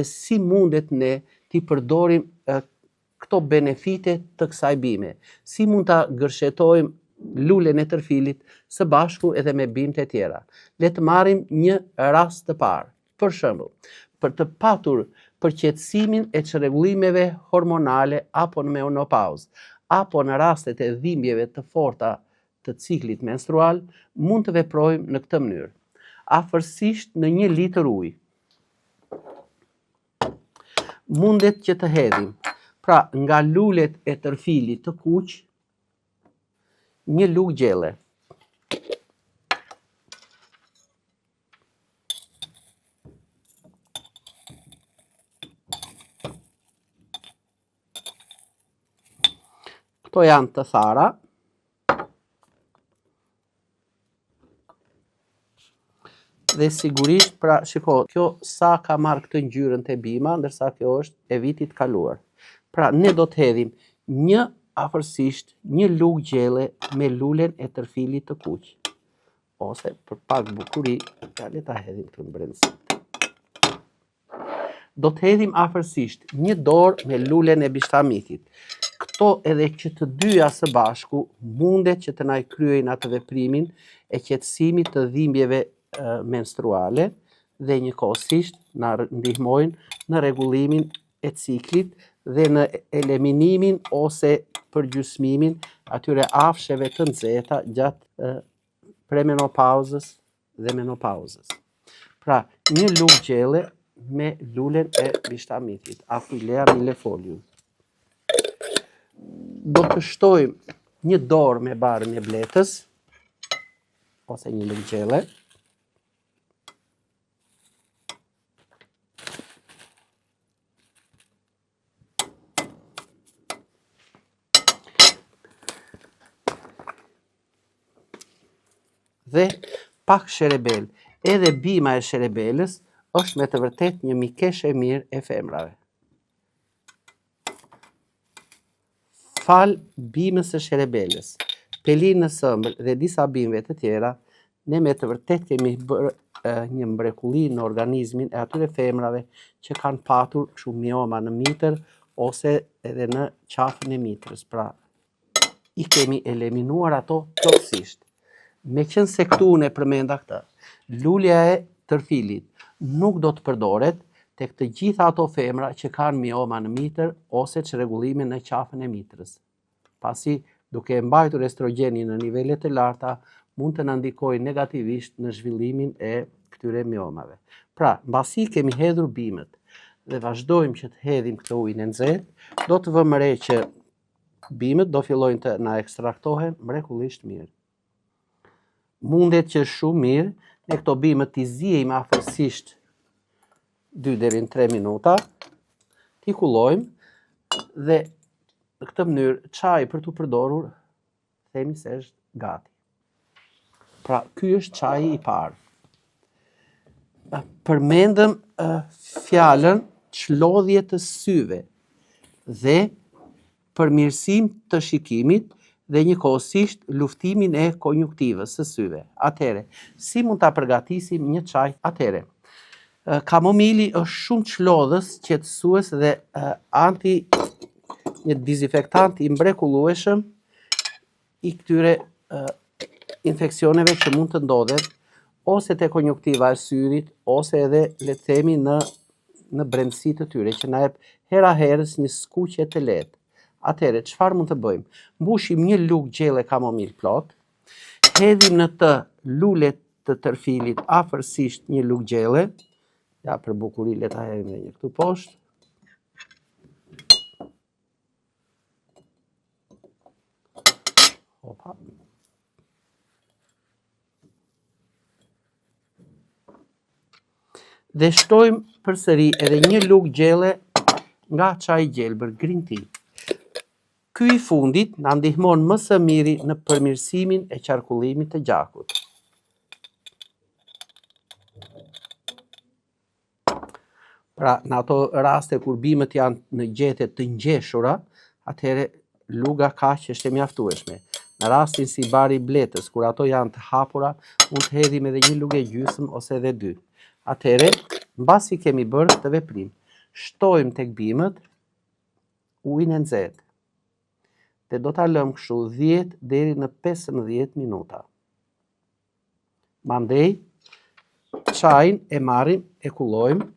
si mundet ne t'i përdorim këto benefite të kësaj bime. Si mund ta gërshetojmë lulen e tërfilit së bashku edhe me bimt e tjera. Le të marrim një rast të parë. Për shembull, për të patur përqetësimin e çrregullimeve hormonale apo në menopauzë, apo në rastet e dhimbjeve të forta të ciklit menstrual, mund të veprojmë në këtë mënyrë. Afërsisht në 1 litër ujë. Mundet që të hedhim, pra nga lulet e tërfilit të kuq, 1 lugë gjelle. Këto janë të thara. Dhe sigurisht, pra shiko, kjo sa ka marrë këtë ngjyrën të bima, ndërsa kjo është e vitit kaluar. Pra ne do të hedhim afërsisht 1 lugë gjelle me lulen e tërfilit të kuq. Ose për pak bukuri, le ta hedhim këtë në brendësi. Do të hedhim afërsisht 1 dorë me lulen e bishtamithit. Këto edhe që të dyja së bashku mundet që të na kryejnë atë veprimin e qetësimit të dhimbjeve menstruale dhe njëkohësisht na ndihmojnë në rregullimin e ciklit dhe në eliminimin ose përgjysmimin atyre afsheve të nxehta gjatë premenopauzës dhe menopauzës. Pra, 1 lugë gjelle me lulen e bishtamithit, Aphyllea millefolium. Do të shtojmë 1 dorë me barën e bletës, ose 1 lugë gjelle. Dhe pak sherebel. Edhe bima e sherebelës është me të vërtet një mikeshe mirë e femrave. Fal bimës së sherebelës, pelinë në sëmbër dhe disa bimëve të tjera, ne me të vërtet kemi bërë një mrekulli në organizmin e atyre femrave që kanë patur kështu mioma në mitër ose edhe në qafën e mitrës. Pra, i kemi eliminuar ato plotësisht. Me qenë se këtu unë e përmenda këtë, lulja e tërfilit nuk do të përdoret tek të gjitha ato femra që kanë mioma në mitër ose çrregullime në qafën e mitrës. Pasi duke mbajtur estrogenin në nivele të larta, mund të na ndikojë negativisht në zhvillimin e këtyre miomave. Pra, mbasi kemi hedhur bimët dhe vazhdojmë që të hedhim këtë ujin e nxehtë, do të vëmë re që bimët do fillojnë të na ekstraktohen mrekullisht mirë. Mundet që shumë mirë, ne këto bimët t'i ziejmë afërsisht 2 deri në 3 minuta, t'i kullojmë dhe në këtë mënyrë çaji për t'u përdorur themi se është gati. Pra, ky është çaji i parë. Përmendëm fjalën çlodhje të syve dhe përmirësim të shikimit dhe njëkohësisht luftimin e konjunktivës së syve. Atëre, si mund ta përgatisim një çaj? Atëre, kamomili është shumë çlodhës, qetësues dhe një dezinfektant i mrekullueshëm i këtyre infeksioneve që mund të ndodhen ose te konjunktiva e syrit ose edhe le të themi në brendësi të tyre që na jep hera herës një skuqje të lehtë. Atëre, çfarë mund të bëjmë? Mbushim 1 lugë gjelle kamomil plot, hedhim në të lulet të tërfilit afërsisht 1 lugë gjelle. Ja, për bukuri le ta hedhim edhe një këtu poshtë. Opa. Dhe shtojmë përsëri edhe 1 lugë gjelle nga çaji gjelbër green tea. Ky i fundit na ndihmon më së miri në përmirësimin e qarkullimit të gjakut. Pra, në ato raste kur bimët janë në gjete të ngjeshura, atëherë luga kaq është e mjaftueshme. Në rastin si bari i bletës, kur ato janë të hapura, mund të hedhim edhe 1 lugë e gjysmë ose edhe 2. Atëherë, mbasi kemi bërë këtë veprim, shtojmë tek bimët ujin e nxehtë. Dhe do ta lëmë kështu 10 deri në 15 minuta. Mandej, çajin e marrim, e kullojmë.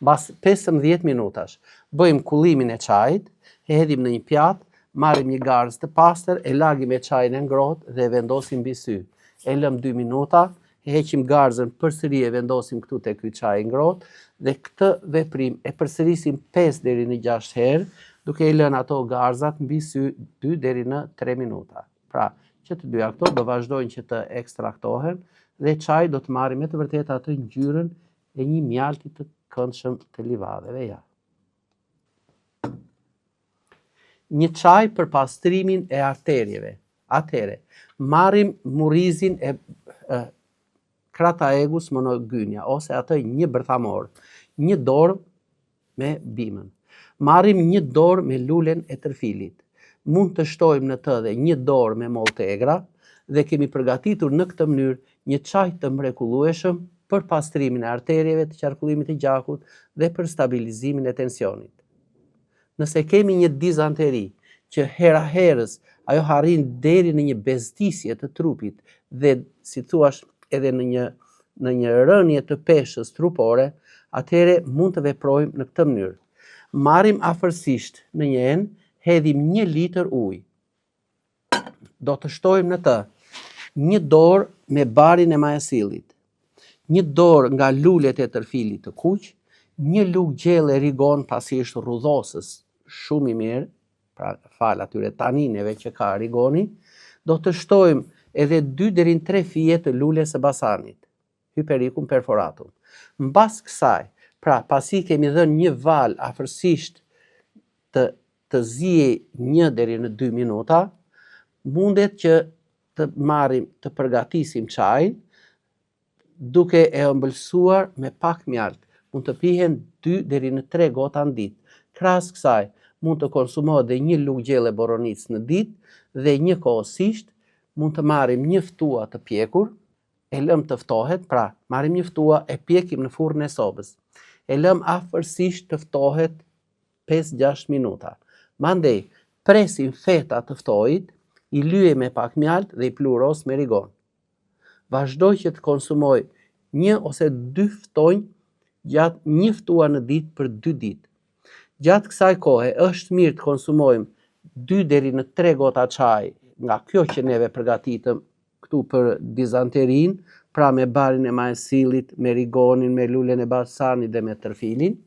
Mbas 15 minutash, bëjmë kullimin e çajit, e hedhim në një pjatë, marrim një garzë të pastër, e lagim me çajin e ngrohtë dhe e vendosim mbi sy. E lëm 2 minuta, e heqim garzën përsëri, e vendosim këtu tek ky çaj i ngrohtë dhe këtë veprim e përsërisim 5 deri në 6 herë, duke i lënë ato garzat mbi sy 2 deri në 3 minuta. Pra, që të dyja këto do vazhdojnë që të ekstraktohen dhe çaji do të marrë me të vërtetë atë ngjyrën e një mjalti të këndshëm të livadeve. Ja. Një çaj për pastrimin e arterieve. Atëre, marrim murrizin e Crataegus monogynia ose atë një bërthamor, një dorë me bimën. Marrim një dorë me lulen e tërfilit. Mund të shtojmë në të dhe një dorë me mollë të egra dhe kemi përgatitur në këtë mënyrë një çaj të mrekullueshëm për pastrimin e arterieve, të qarkullimit të gjakut dhe për stabilizimin e tensionit. Nëse kemi një dizanteri që hera herës ajo harrin deri në një bezdisje të trupit dhe si thuash edhe në një rënje të peshës trupore, atëherë mund të veprojmë në këtë mënyrë. Marrim afërsisht në një enë, hedhim 1 litër ujë. Do të shtojmë në të një dorë me barin e majasillit, një dorë nga lulet e tërfilit të kuq, një lugë gjelle rigon pasi është rrudhosës shumë i mirë, pra fal atyre tanineve që ka rigoni, do të shtojmë edhe 2 deri në 3 fije të lules së basanit, Hypericum perforatum. Mbas kësaj, pra pasi kemi dhënë një val afërsisht të zihej 1 deri në 2 minuta, mundet që të marrim të përgatisim çajin duke e ëmbëlsuar me pak mjalt. Mund të pihen 2 deri në 3 gota në ditë. Krahas kësaj, mund të konsumohet dhe 1 lugë gjelle borovicë në ditë dhe njëkohësisht mund të marrim një ftua të pjekur, e lëm të ftohet, pra marrim një ftua, e pjekim në furrën e sobës. E lëm afërsisht të ftohet 5-6 minuta. Mandej, presim feta të ftohit, i lyej me pak mjalt dhe i pluhuros me rigon. Vazhdoj që të konsumoj 1 ose 2 ftonj gjatë 1 ftua në ditë për 2 ditë. Gjatë kësaj kohe është mirë të konsumojmë 2 deri në 3 gota çaj nga kjo që neve përgatitëm këtu për dizanterin, pra me barin e majasillit, me rigonin, me lulen e basanit dhe me tërfilin,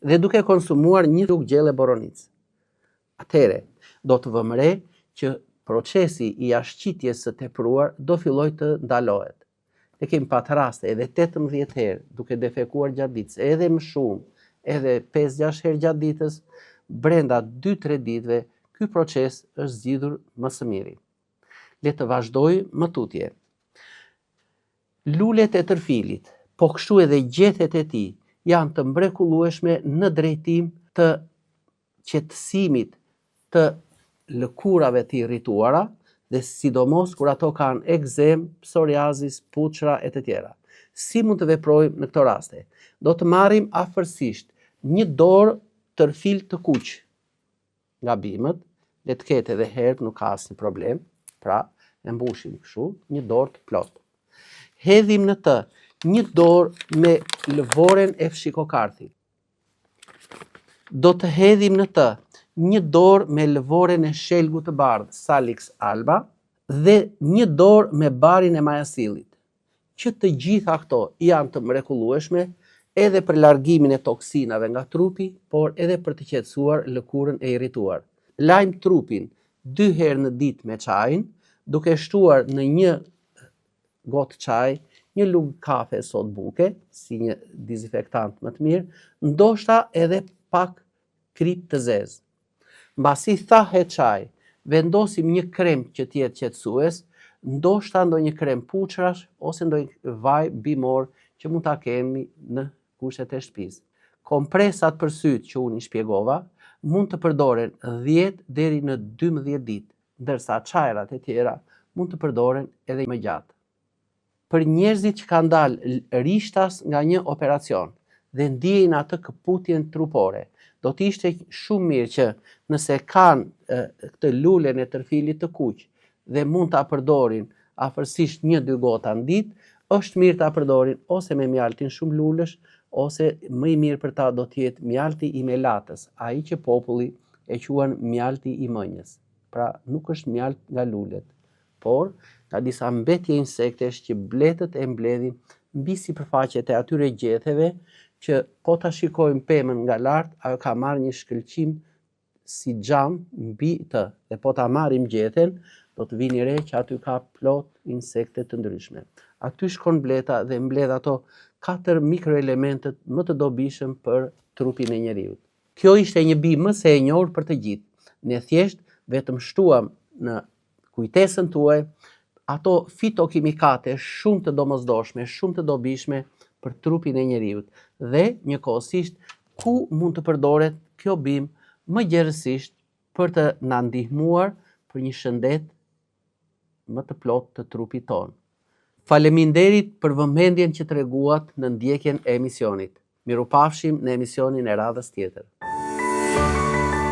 dhe duke konsumuar 1 lugë gjelle borovicë. Atëre, do të vëmë re që procesi i ashqitjes së tepruar do filloj të ndalohet. Ne kemi pat raste edhe 18 herë duke defekuar gjatë ditës, edhe më shumë, edhe 5-6 herë gjatë ditës, brenda 2-3 ditëve, ky proces është zgjidhur më së miri. Le të vazhdoj më tutje. Lulet e tërfilit, po kështu edhe gjethet e tij, janë të mrekullueshme në drejtim të qetësimit të lëkurave të irrituara dhe sidomos kur ato kanë ekzem, psoriazis, puçra e të tjera. Si mund të veprojmë në këto raste? Do të marrim afërsisht 1 dorë tërfil të kuq nga bimët, le të ketë edhe herb, nuk ka asnjë problem, pra e mbushim kështu, 1 dorë të plotë. Hedhim në të 1 dorë me lëvoren e fshikokarthit. Do të hedhim në të 1 dorë me lëvoren e shelgut të bardhë, Salix alba, dhe 1 dorë me barin e majasillit. Që të gjitha këto janë të mrekullueshme edhe për largimin e toksinave nga trupi, por edhe për të qetësuar lëkurën e irrituar. Lajm trupin 2 herë në ditë me çajin, duke shtuar në 1 gotë çaj 1 lugë kafe sot buke, si një dezinfektant më të mirë, ndoshta edhe pak krip të zezë. Mbasi thahet çaj, vendosim 1 krem që të jetë qetësues, ndoshta ndonjë krem puçrash ose ndonjë vaj bimor që mund ta kemi në kushtet e shtëpisë. Kompresat për syt që unë i shpjegova mund të përdoren 10 deri në 12 ditë, ndërsa çajrat e tjera mund të përdoren edhe më gjatë. Për njerëzit që kanë dalë rishtas nga një operacion dhe ndjejnë atë këputjen trupore. Do t'ishte shumë mirë që nëse kanë këtë lulen e tërfilit të kuq dhe mund ta përdorin afërsisht 1-2 gota në ditë, është mirë ta përdorin ose me mjaltin shumë lulësh, ose më i mirë për ta do t'jetë mjalti i melatës, ai që populli e quan mjalti i mënjes. Pra nuk është mjalt nga lulet, por nga disa mbetje insektesh që bletët e mbledhin mbi sipërfaqet e atyre gjetheve që po ta shikojmë pemën nga lart, ajo ka marrë një shkëlqim si xham mbi të, dhe po ta marrim gjethen, do të vini re që aty ka plot insekte të ndryshme. Aty shkon bleta dhe mbledh ato 4 mikroelementet më të dobishëm për trupin e njeriut. Kjo ishte një bimë më se e njohur për të gjithë. Ne thjesht vetëm shtuam në kujtesën tuaj ato fitokimikate shumë të domosdoshme, shumë të dobishme për trupin e njeriut, dhe njëkohësisht ku mund të përdoret kjo bimë më gjerësisht për të na ndihmuar për një shëndet më të plot të trupit tonë. Faleminderit për vëmendjen që treguat në ndjekjen e emisionit. Mirupafshim në emisionin e radhës tjetër.